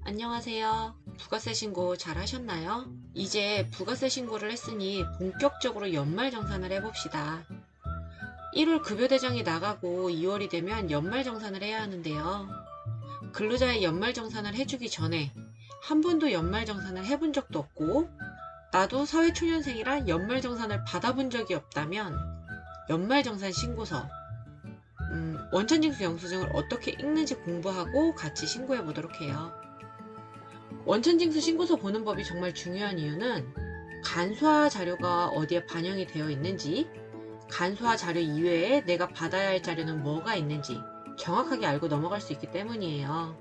안녕하세요. 부가세 신고 잘 하셨나요? 이제 부가세 신고를 했으니 본격적으로 연말정산을 해봅시다. 1월 급여대장이 나가고 2월이 되면 연말정산을 해야 하는데요. 근로자의 연말정산을 해주기 전에 한 번도 연말정산을 해본 적도 없고 나도 사회초년생이라 연말정산을 받아본 적이 없다면 연말정산 신고서 원천징수 영수증을 어떻게 읽는지 공부하고 같이 신고해 보도록 해요. 원천징수 신고서 보는 법이 정말 중요한 이유는 간소화 자료가 어디에 반영이 되어 있는지, 간소화 자료 이외에 내가 받아야 할 자료는 뭐가 있는지 정확하게 알고 넘어갈 수 있기 때문이에요.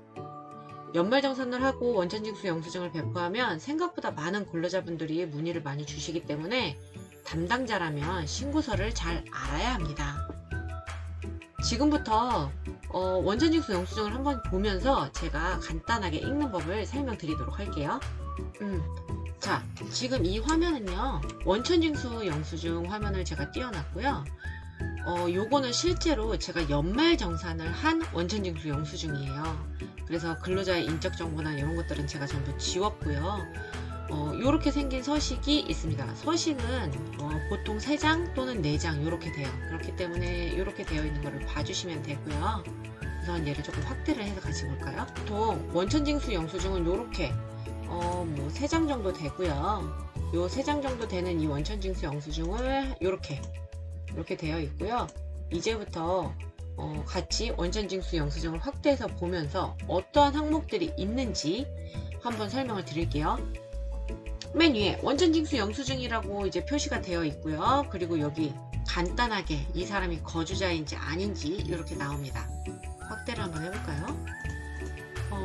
연말정산을 하고 원천징수 영수증을 배포하면 생각보다 많은 근로자분들이 문의를 많이 주시기 때문에 담당자라면 신고서를 잘 알아야 합니다. 지금부터 원천징수 영수증을 한번 보면서 제가 간단하게 읽는 법을 설명드리도록 할게요. 자, 지금 이 화면은요, 원천징수 영수증 화면을 제가 띄워놨고요. 요거는 실제로 제가 연말정산을 한 원천징수 영수증이에요. 그래서 근로자의 인적정보나 이런 것들은 제가 전부 지웠고요. 요렇게 생긴 서식이 있습니다. 서식은 보통 3장 또는 4장 요렇게 돼요. 그렇기 때문에 요렇게 되어 있는 거를 봐주시면 되고요. 우선 얘를 조금 확대를 해서 같이 볼까요? 보통 원천징수 영수증은 요렇게 3장 정도 되고요. 요 3장 정도 되는 이 원천징수 영수증을 요렇게 되어 있고요. 이제부터 같이 원천징수 영수증을 확대해서 보면서 어떠한 항목들이 있는지 한번 설명을 드릴게요. 맨 위에 원천징수 영수증이라고 이제 표시가 되어 있고요. 그리고 여기 간단하게 이 사람이 거주자인지 아닌지 이렇게 나옵니다. 확대를 한번 해볼까요?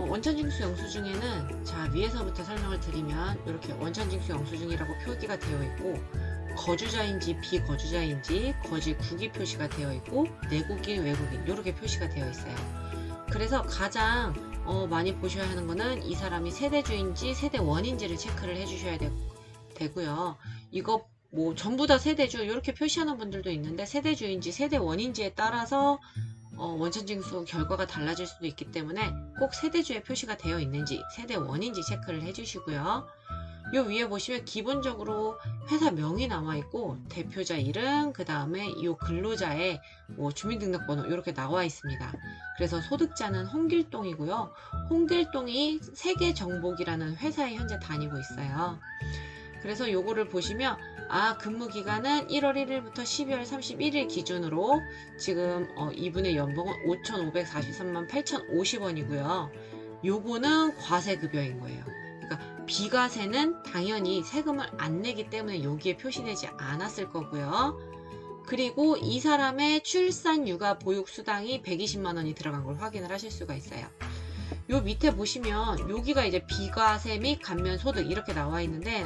원천징수 영수증에는 자 위에서부터 설명을 드리면 이렇게 원천징수 영수증이라고 표기가 되어 있고 거주자인지 비거주자인지 거주국이 표시가 되어 있고 내국인 외국인 이렇게 표시가 되어 있어요. 그래서 가장 많이 보셔야 하는 거는 이 사람이 세대주인지 세대원인지를 체크를 해주셔야 되고요. 이거 뭐 전부 다 세대주 이렇게 표시하는 분들도 있는데 세대주인지 세대원인지에 따라서 원천징수 결과가 달라질 수도 있기 때문에 꼭 세대주에 표시가 되어 있는지 세대원인지 체크를 해주시고요. 요 위에 보시면 기본적으로 회사 명이 나와 있고 대표자 이름 그 다음에 이 근로자의 주민등록번호 이렇게 나와 있습니다. 그래서 소득자는 홍길동이고요. 홍길동이 세계정복이라는 회사에 현재 다니고 있어요. 그래서 요거를 보시면 근무기간은 1월 1일부터 12월 31일 기준으로 지금 이분의 연봉은 5,543만 8,050원이고요. 요거는 과세급여인 거예요. 그러니까 비과세는 당연히 세금을 안 내기 때문에 여기에 표시되지 않았을 거고요. 그리고 이 사람의 출산 육아 보육 수당이 120만 원이 들어간 걸 확인을 하실 수가 있어요. 요 밑에 보시면 여기가 이제 비과세 및 감면 소득 이렇게 나와 있는데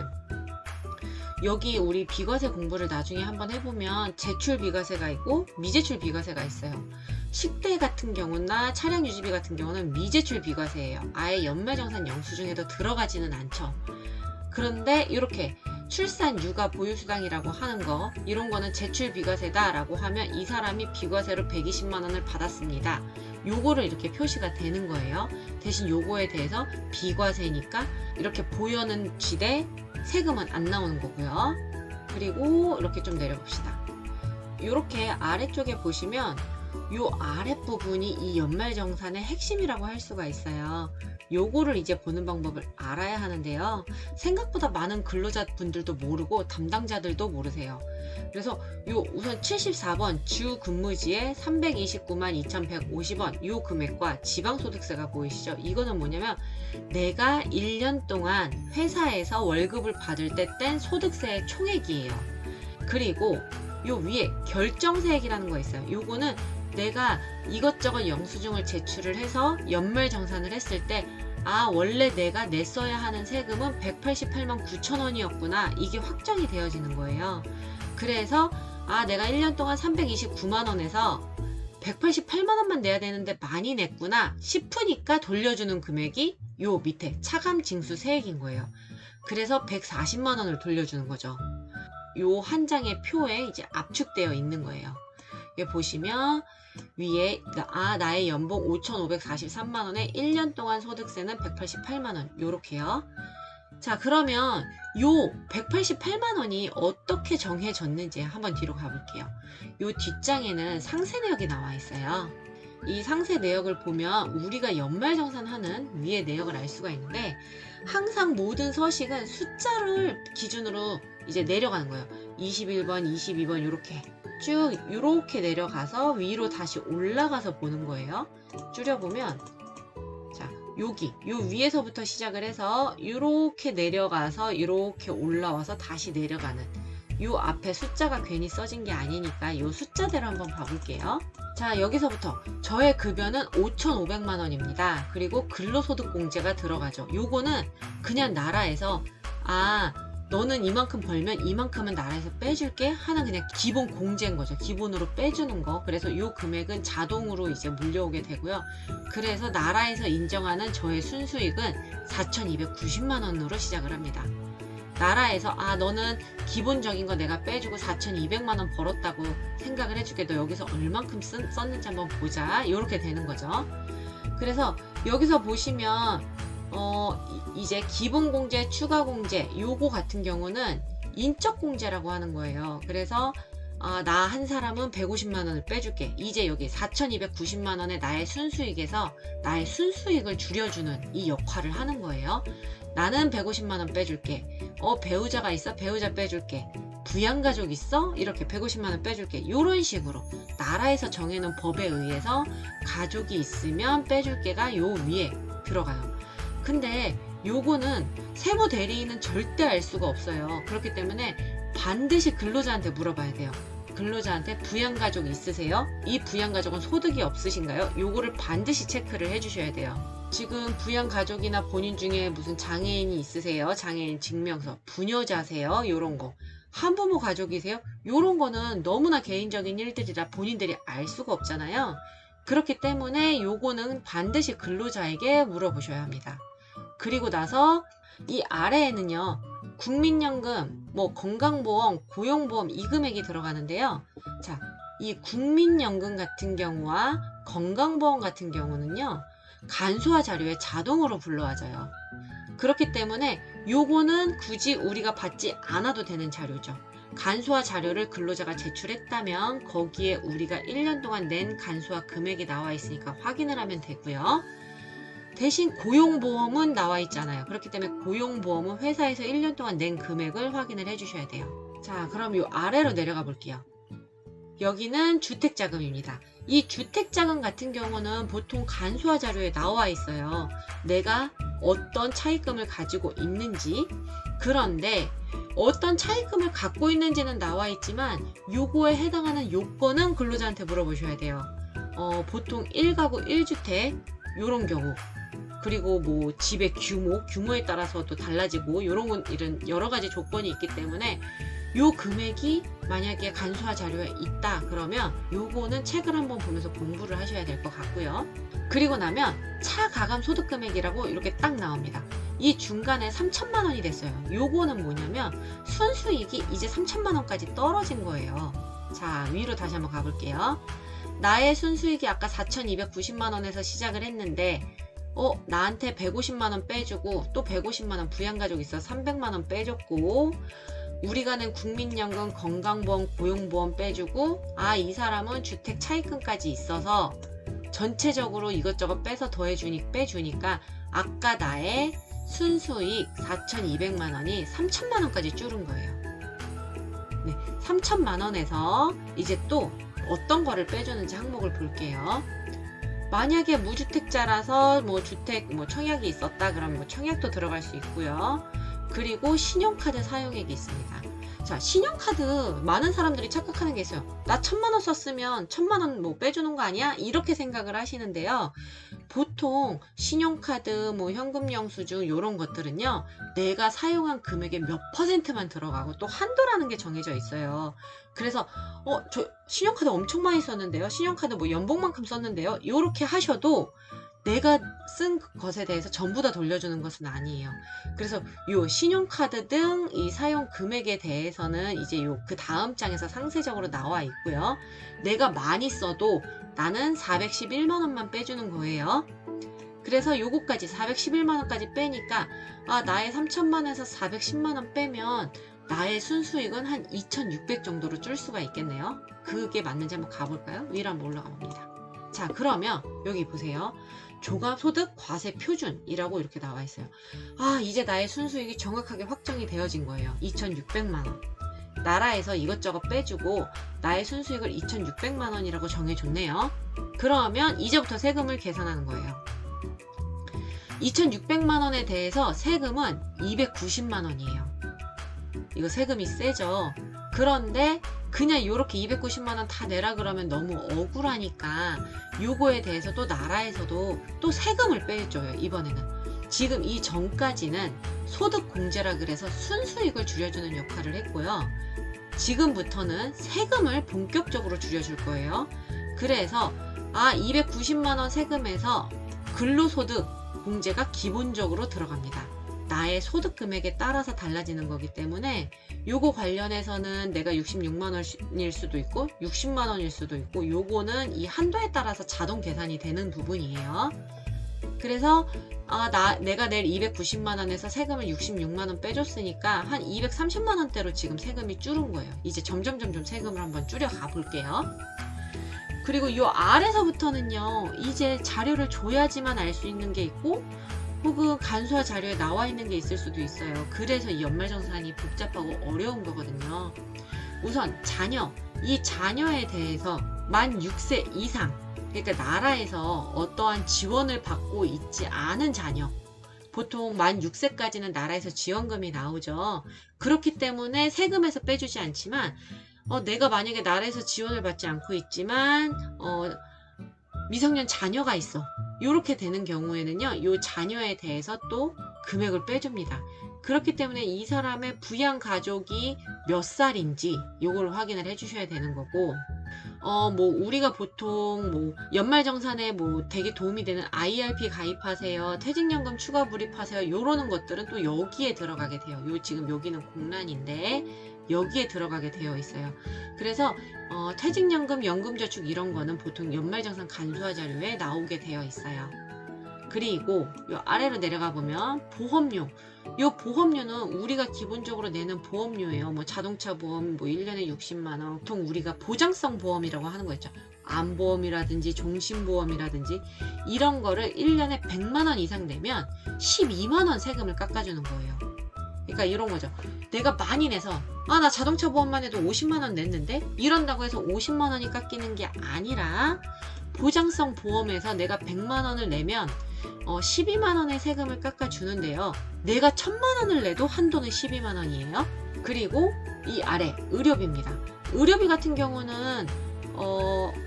여기 우리 비과세 공부를 나중에 한번 해보면 제출 비과세가 있고 미제출 비과세가 있어요. 식대 같은 경우나 차량 유지비 같은 경우는 미제출 비과세예요. 아예 연말정산 영수증에도 들어가지는 않죠. 그런데 이렇게 출산 육아 보유수당이라고 하는 거 이런 거는 제출 비과세다 라고 하면 이 사람이 비과세로 120만원을 받았습니다. 요거를 이렇게 표시가 되는 거예요. 대신 요거에 대해서 비과세니까 이렇게 보여는 지대 세금은 안 나오는 거고요. 그리고 이렇게 좀 내려봅시다. 이렇게 아래쪽에 보시면 요 아랫부분이 이 연말정산의 핵심이라고 할 수가 있어요. 요거를 이제 보는 방법을 알아야 하는데요. 생각보다 많은 근로자분들도 모르고 담당자들도 모르세요. 그래서 요 우선 74번 주 근무지에 329만 2,150원 요 금액과 지방소득세가 보이시죠? 이거는 뭐냐면 내가 1년 동안 회사에서 월급을 받을 때 뗀 소득세의 총액이에요. 그리고 요 위에 결정세액이라는 거 있어요. 요거는 내가 이것저것 영수증을 제출을 해서 연말정산을 했을 때 원래 내가 냈어야 하는 세금은 188만 9천 원이었구나 이게 확정이 되어지는 거예요. 그래서 내가 1년 동안 329만 원에서 188만 원만 내야 되는데 많이 냈구나 싶으니까 돌려주는 금액이 요 밑에 차감징수세액인 거예요. 그래서 140만 원을 돌려주는 거죠. 요 한 장의 표에 이제 압축되어 있는 거예요. 여기 보시면 위에 나의 연봉 5,543만원에 1년 동안 소득세는 188만원 요렇게요. 자, 그러면 요 188만원이 어떻게 정해졌는지 한번 뒤로 가볼게요. 요 뒷장에는 상세 내역이 나와 있어요. 이 상세 내역을 보면 우리가 연말정산하는 위의 내역을 알 수가 있는데, 항상 모든 서식은 숫자를 기준으로 이제 내려가는 거예요. 21번, 22번 요렇게 쭉 요렇게 내려가서 위로 다시 올라가서 보는 거예요. 줄여보면 자, 여기 요 위에서부터 시작을 해서 요렇게 내려가서 요렇게 올라와서 다시 내려가는, 요 앞에 숫자가 괜히 써진 게 아니니까 요 숫자대로 한번 봐볼게요. 자, 여기서부터 저의 급여는 5,500만원입니다. 그리고 근로소득공제가 들어가죠. 요거는 그냥 나라에서 너는 이만큼 벌면 이만큼은 나라에서 빼줄게 하는 그냥 기본 공제인 거죠. 기본으로 빼주는 거. 그래서 요 금액은 자동으로 이제 물려오게 되고요. 그래서 나라에서 인정하는 저의 순수익은 4,290만원으로 시작을 합니다. 나라에서 너는 기본적인 거 내가 빼주고 4,200만원 벌었다고 생각을 해줄게. 너 여기서 얼만큼 썼는지 한번 보자. 이렇게 되는 거죠. 그래서 여기서 보시면 이제 기본공제, 추가공제 요거 같은 경우는 인적공제라고 하는 거예요. 그래서 나 한 사람은 150만원을 빼줄게. 이제 여기 4,290만원의 나의 순수익에서 나의 순수익을 줄여주는 이 역할을 하는 거예요. 나는 150만원 빼줄게. 배우자가 있어? 배우자 빼줄게. 부양가족 있어? 이렇게 150만원 빼줄게. 요런 식으로 나라에서 정해놓은 법에 의해서 가족이 있으면 빼줄게가 요 위에 들어가요. 근데 요거는 세무 대리인은 절대 알 수가 없어요. 그렇기 때문에 반드시 근로자한테 물어봐야 돼요. 근로자한테 부양가족 있으세요? 이 부양가족은 소득이 없으신가요? 요거를 반드시 체크를 해주셔야 돼요. 지금 부양가족이나 본인 중에 무슨 장애인이 있으세요? 장애인 증명서, 부녀자세요? 요런 거. 한부모 가족이세요? 요런 거는 너무나 개인적인 일들이라 본인들이 알 수가 없잖아요. 그렇기 때문에 요거는 반드시 근로자에게 물어보셔야 합니다. 그리고 나서 이 아래에는요, 국민연금, 건강보험, 고용보험 이 금액이 들어가는데요. 자, 이 국민연금 같은 경우와 건강보험 같은 경우는요, 간소화 자료에 자동으로 불러와져요. 그렇기 때문에 요거는 굳이 우리가 받지 않아도 되는 자료죠. 간소화 자료를 근로자가 제출했다면 거기에 우리가 1년 동안 낸 간소화 금액이 나와 있으니까 확인을 하면 되고요. 대신 고용보험은 나와 있잖아요. 그렇기 때문에 고용보험은 회사에서 1년 동안 낸 금액을 확인을 해주셔야 돼요. 자, 그럼 요 아래로 내려가 볼게요. 여기는 주택자금입니다. 이 주택자금 같은 경우는 보통 간소화 자료에 나와 있어요. 내가 어떤 차입금을 가지고 있는지. 그런데 어떤 차입금을 갖고 있는지는 나와 있지만 요거에 해당하는 요건은 근로자한테 물어보셔야 돼요. 보통 1가구 1주택 요런 경우, 그리고 집의 규모에 따라서도 달라지고 이런 여러 가지 조건이 있기 때문에 요 금액이 만약에 간소화 자료에 있다 그러면 요거는 책을 한번 보면서 공부를 하셔야 될 것 같고요. 그리고 나면 차가감 소득 금액이라고 이렇게 딱 나옵니다. 이 중간에 3천만 원이 됐어요. 요거는 뭐냐면 순수익이 이제 3천만 원까지 떨어진 거예요. 자, 위로 다시 한번 가볼게요. 나의 순수익이 아까 4,290만 원에서 시작을 했는데 나한테 150만원 빼주고 또 150만원 부양가족 있어 300만원 빼줬고, 우리가 낸 국민연금, 건강보험, 고용보험 빼주고, 이 사람은 주택 차입금까지 있어서 전체적으로 이것저것 빼서 빼주니까 아까 나의 순수익 4,200만원이 3천만원까지 줄은 거예요. 네, 3천만원에서 이제 또 어떤 거를 빼주는지 항목을 볼게요. 만약에 무주택자라서 주택 청약이 있었다 그러면 청약도 들어갈 수 있고요. 그리고 신용카드 사용액이 있습니다. 자, 신용카드 많은 사람들이 착각하는 게 있어요. 나 1,000만원 썼으면 1,000만원 빼주는 거 아니야? 이렇게 생각을 하시는데요. 보통 신용카드, 현금영수증 이런 것들은요, 내가 사용한 금액의 몇 %만 들어가고 또 한도라는 게 정해져 있어요. 그래서 저 신용카드 엄청 많이 썼는데요, 신용카드 연봉만큼 썼는데요, 이렇게 하셔도 내가 쓴 것에 대해서 전부 다 돌려주는 것은 아니에요. 그래서 요 신용카드 등 이 사용 금액에 대해서는 이제 그 다음 장에서 상세적으로 나와 있고요. 내가 많이 써도 나는 411만 원만 빼주는 거예요. 그래서 요거까지 411만 원까지 빼니까 나의 3천만 원에서 410만 원 빼면 나의 순수익은 한 2,600 정도로 줄 수가 있겠네요. 그게 맞는지 한번 가볼까요? 위로 한번 올라가 봅니다. 자, 그러면 여기 보세요. 종합소득 과세 표준이라고 이렇게 나와 있어요. 이제 나의 순수익이 정확하게 확정이 되어진 거예요. 2,600만 원. 나라에서 이것저것 빼주고 나의 순수익을 2,600만 원이라고 정해줬네요. 그러면 이제부터 세금을 계산하는 거예요. 2,600만 원에 대해서 세금은 290만 원이에요. 이거 세금이 세죠. 그런데 그냥 이렇게 290만 원 다 내라 그러면 너무 억울하니까 요거에 대해서 또 나라에서도 또 세금을 빼줘요. 이번에는. 지금 이 전까지는 소득공제라 그래서 순수익을 줄여주는 역할을 했고요. 지금부터는 세금을 본격적으로 줄여줄 거예요. 그래서 290만 원 세금에서 근로소득 공제가 기본적으로 들어갑니다. 나의 소득 금액에 따라서 달라지는 거기 때문에 요거 관련해서는 내가 66만 원일 수도 있고 60만 원일 수도 있고 요거는 이 한도에 따라서 자동 계산이 되는 부분이에요. 그래서 내가 낼 290만 원에서 세금을 66만 원 빼줬으니까 한 230만 원대로 지금 세금이 줄은 거예요. 이제 점점 세금을 한번 줄여 가볼게요. 그리고 요 아래서부터는요, 이제 자료를 줘야지만 알 수 있는 게 있고 혹은 간소화 자료에 나와 있는 게 있을 수도 있어요. 그래서 이 연말정산이 복잡하고 어려운 거거든요. 우선 자녀, 이 자녀에 대해서 만 6세 이상, 그러니까 나라에서 어떠한 지원을 받고 있지 않은 자녀, 보통 만 6세까지는 나라에서 지원금이 나오죠. 그렇기 때문에 세금에서 빼주지 않지만 내가 만약에 나라에서 지원을 받지 않고 있지만 미성년 자녀가 있어. 이렇게 되는 경우에는요, 이 자녀에 대해서 또 금액을 빼줍니다. 그렇기 때문에 이 사람의 부양 가족이 몇 살인지 요걸 확인을 해주셔야 되는 거고, 우리가 보통 연말정산에 되게 도움이 되는 IRP 가입하세요, 퇴직연금 추가 불입하세요, 요러는 것들은 또 여기에 들어가게 돼요. 지금 여기는 공란인데 여기에 들어가게 되어 있어요. 그래서 퇴직연금, 연금저축 이런 거는 보통 연말정산 간소화 자료에 나오게 되어 있어요. 그리고 요 아래로 내려가 보면 보험료, 요 보험료는 우리가 기본적으로 내는 보험료예요. 자동차 보험 1년에 60만 원, 보통 우리가 보장성 보험이라고 하는 거 있죠. 암보험이라든지 종신보험이라든지 이런 거를 1년에 100만 원 이상 내면 12만 원 세금을 깎아주는 거예요. 그러니까 이런 거죠. 내가 많이 내서 나 자동차 보험만 해도 50만 원 냈는데 이런다고 해서 50만 원이 깎이는 게 아니라 보장성 보험에서 내가 100만 원을 내면 12만 원의 세금을 깎아주는데요. 내가 1000만 원을 내도 한도는 12만 원이에요. 그리고 이 아래 의료비입니다. 의료비 같은 경우는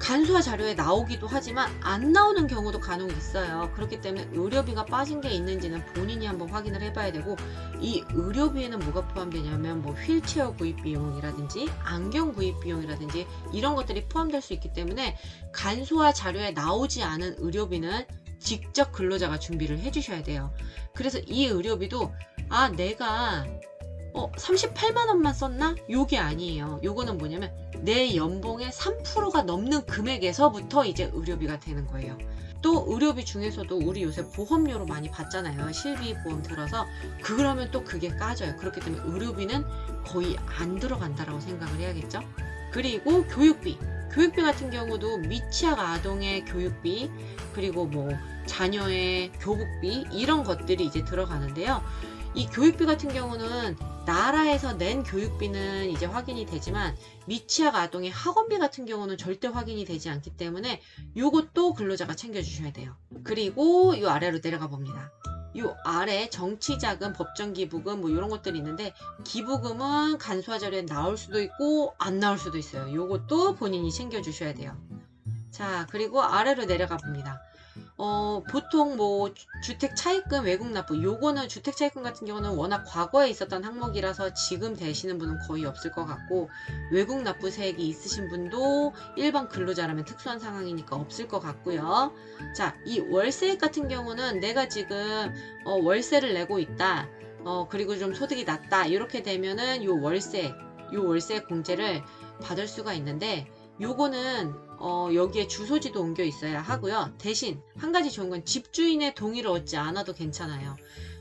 간소화 자료에 나오기도 하지만 안 나오는 경우도 간혹 있어요. 그렇기 때문에 의료비가 빠진 게 있는지는 본인이 한번 확인을 해봐야 되고, 이 의료비에는 뭐가 포함되냐면 휠체어 구입 비용이라든지 안경 구입 비용이라든지 이런 것들이 포함될 수 있기 때문에 간소화 자료에 나오지 않은 의료비는 직접 근로자가 준비를 해주셔야 돼요. 그래서 이 의료비도 내가 38만 원만 썼나? 요게 아니에요. 요거는 뭐냐면 내 연봉의 3%가 넘는 금액에서부터 이제 의료비가 되는 거예요. 또 의료비 중에서도 우리 요새 보험료로 많이 받잖아요. 실비 보험 들어서. 그러면 또 그게 까져요. 그렇기 때문에 의료비는 거의 안 들어간다라고 생각을 해야겠죠. 그리고 교육비 같은 경우도 미취학 아동의 교육비, 그리고 자녀의 교복비 이런 것들이 이제 들어가는데요. 이 교육비 같은 경우는 나라에서 낸 교육비는 이제 확인이 되지만 미취학 아동의 학원비 같은 경우는 절대 확인이 되지 않기 때문에 요것도 근로자가 챙겨주셔야 돼요. 그리고 요 아래로 내려가 봅니다. 요 아래 정치자금, 법정기부금 이런 것들이 있는데, 기부금은 간소화 자료에 나올 수도 있고 안 나올 수도 있어요. 요것도 본인이 챙겨주셔야 돼요. 자, 그리고 아래로 내려가 봅니다. 보통 주택 차입금, 외국 납부, 요거는 주택 차입금 같은 경우는 워낙 과거에 있었던 항목이라서 지금 되시는 분은 거의 없을 것 같고, 외국 납부세액이 있으신 분도 일반 근로자라면 특수한 상황이니까 없을 것 같고요. 자, 이 월세액 같은 경우는 내가 지금 월세를 내고 있다, 그리고 좀 소득이 낮다, 이렇게 되면은 요 월세액 공제를 받을 수가 있는데, 요거는 여기에 주소지도 옮겨 있어야 하고요. 대신 한 가지 좋은 건 집주인의 동의를 얻지 않아도 괜찮아요.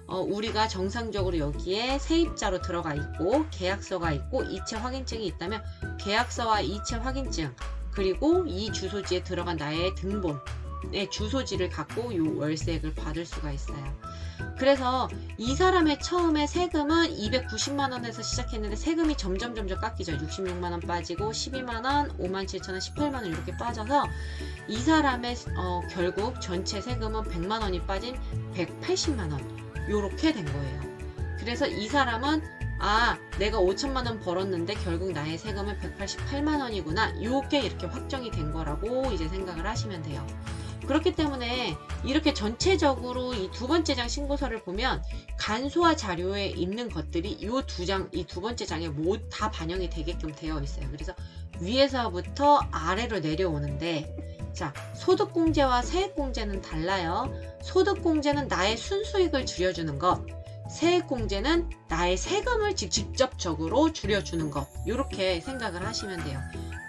우리가 정상적으로 여기에 세입자로 들어가 있고 계약서가 있고 이체 확인증이 있다면 계약서와 이체 확인증 그리고 이 주소지에 들어간 나의 등본의 주소지를 갖고 이 월세액을 받을 수가 있어요. 그래서 이 사람의 처음에 세금은 290만원에서 시작했는데 세금이 점점 깎이죠. 66만원 빠지고 12만원, 57,000원, 18만원 이렇게 빠져서 이 사람의 결국 전체 세금은 100만원이 빠진 180만원 요렇게 된 거예요. 그래서 이 사람은 내가 5천만원 벌었는데 결국 나의 세금은 188만원이구나 요게 이렇게 확정이 된 거라고 이제 생각을 하시면 돼요. 그렇기 때문에 이렇게 전체적으로 이 두 번째 장 신고서를 보면 간소화 자료에 있는 것들이 이 두 번째 장에 모두 다 반영이 되게끔 되어 있어요. 그래서 위에서부터 아래로 내려오는데 자, 소득공제와 세액공제는 달라요. 소득공제는 나의 순수익을 줄여주는 것, 세액공제는 나의 세금을 직접적으로 줄여주는 것 이렇게 생각을 하시면 돼요.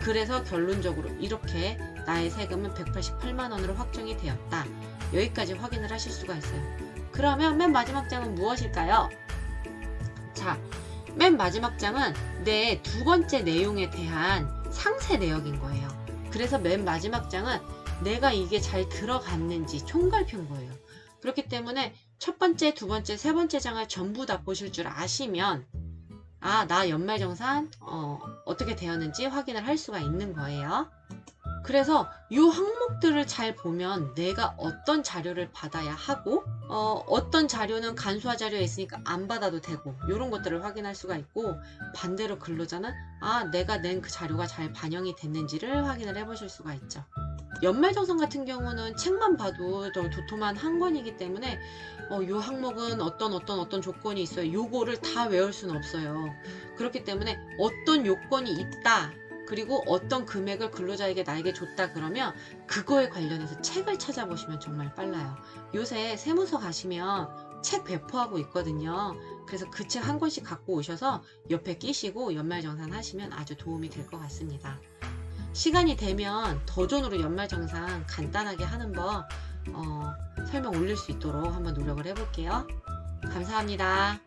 그래서 결론적으로 이렇게 나의 세금은 188만원으로 확정이 되었다. 여기까지 확인을 하실 수가 있어요. 그러면 맨 마지막 장은 무엇일까요? 자, 맨 마지막 장은 내 두 번째 내용에 대한 상세 내역인 거예요. 그래서 맨 마지막 장은 내가 이게 잘 들어갔는지 총괄표인 거예요. 그렇기 때문에 첫 번째, 두 번째, 세 번째 장을 전부 다 보실 줄 아시면 나 연말정산 어떻게 되었는지 확인을 할 수가 있는 거예요. 그래서 이 항목들을 잘 보면 내가 어떤 자료를 받아야 하고 어떤 자료는 간소화 자료에 있으니까 안 받아도 되고 이런 것들을 확인할 수가 있고 반대로 근로자는 내가 낸 그 자료가 잘 반영이 됐는지를 확인을 해 보실 수가 있죠. 연말정산 같은 경우는 책만 봐도 도톰한 한 권이기 때문에 이 항목은 어떤 조건이 있어요. 요거를 다 외울 수는 없어요. 그렇기 때문에 어떤 요건이 있다. 그리고 어떤 금액을 근로자에게 나에게 줬다 그러면 그거에 관련해서 책을 찾아보시면 정말 빨라요. 요새 세무서 가시면 책 배포하고 있거든요. 그래서 그 책 한 권씩 갖고 오셔서 옆에 끼시고 연말정산 하시면 아주 도움이 될 것 같습니다. 시간이 되면 더존으로 연말정산 간단하게 하는 법 설명 올릴 수 있도록 한번 노력을 해볼게요. 감사합니다.